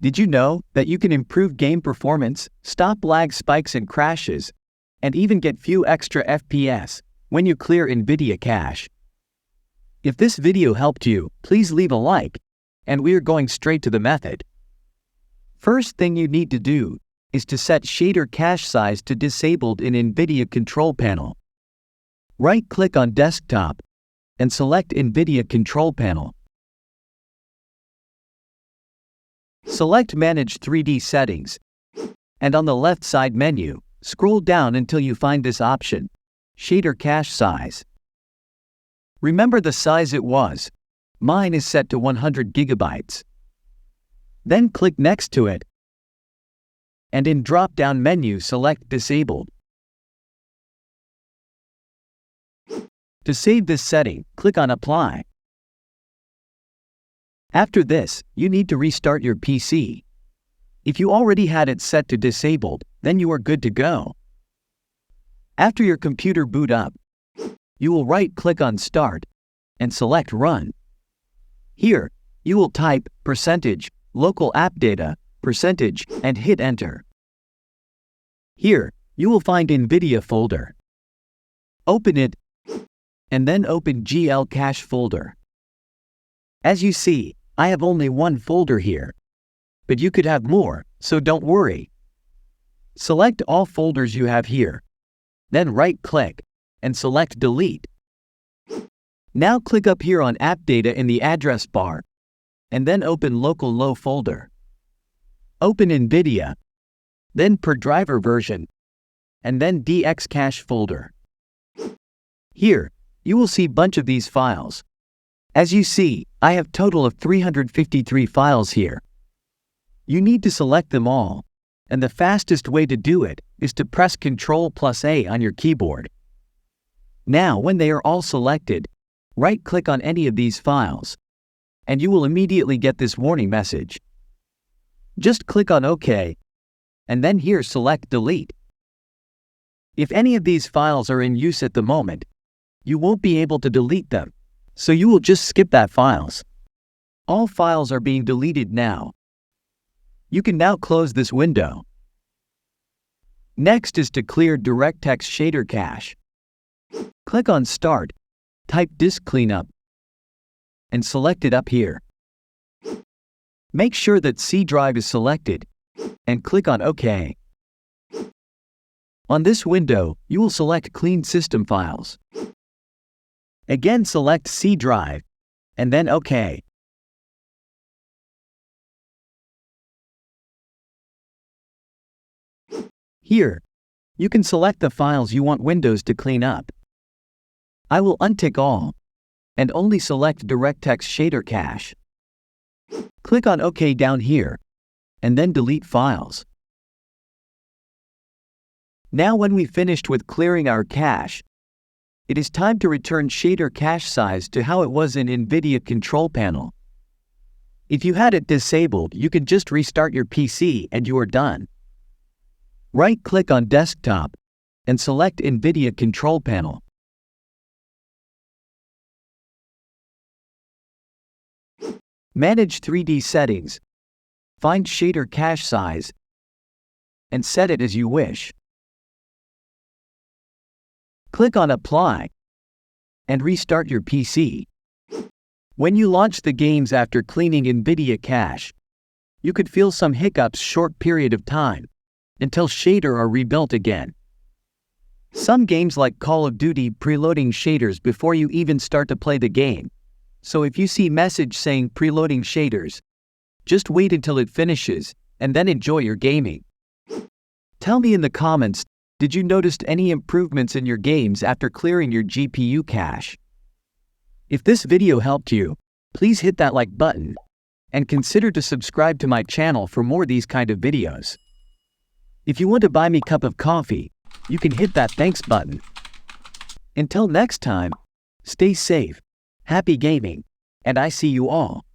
Did you know that you can improve game performance, stop lag spikes and crashes, and even get few extra FPS when you clear NVIDIA cache? If this video helped you, please leave a like, and we are going straight to the method. First thing you need to do is to set shader cache size to disabled in NVIDIA control panel. Right-click on desktop and select NVIDIA control panel. Select Manage 3D Settings, and on the left side menu, scroll down until you find this option, Shader Cache Size. Remember the size it was. Mine is set to 100 GB. Then click next to it, and in drop-down menu select Disabled. To save this setting, click on Apply. After this, you need to restart your PC. If you already had it set to disabled, then you are good to go. After your computer boot up, you will right-click on Start and select Run. Here, you will type %local app data % and hit Enter. Here, you will find NVIDIA folder. Open it, and then open GL Cache folder. As you see, I have only one folder here, but you could have more, so don't worry. Select all folders you have here, then right-click and select Delete. Now click up here on App Data in the address bar, and then open Local Low folder. Open NVIDIA, then Per Driver Version, and then DX Cache folder. Here, you will see bunch of these files. As you see, I have total of 353 files here. You need to select them all, and the fastest way to do it is to press Ctrl+A on your keyboard. Now when they are all selected, right-click on any of these files, and you will immediately get this warning message. Just click on OK, and then here select Delete. If any of these files are in use at the moment, you won't be able to delete them, so you will just skip that files. All files are being deleted now. You can now close this window. Next is to clear DirectX Shader Cache. Click on Start, type Disk Cleanup, and select it up here. Make sure that C drive is selected, and click on OK. On this window, you will select Clean System Files. Again select C drive, and then OK. Here, you can select the files you want Windows to clean up. I will untick all, and only select DirectX Shader Cache. Click on OK down here, and then delete files. Now when we finished with clearing our cache, it is time to return shader cache size to how it was in NVIDIA control panel. If you had it disabled, you can just restart your PC and you are done. Right-click on Desktop and select NVIDIA control panel. Manage 3D Settings, find Shader Cache Size, and set it as you wish. Click on Apply, and restart your PC. When you launch the games after cleaning NVIDIA cache, you could feel some hiccups short period of time, until shader are rebuilt again. Some games like Call of Duty preloading shaders before you even start to play the game, so if you see message saying preloading shaders, just wait until it finishes, and then enjoy your gaming. Tell me in the comments, did you notice any improvements in your games after clearing your GPU cache? If this video helped you, please hit that like button, and consider to subscribe to my channel for more these kind of videos. If you want to buy me a cup of coffee, you can hit that thanks button. Until next time, stay safe, happy gaming, and I see you all.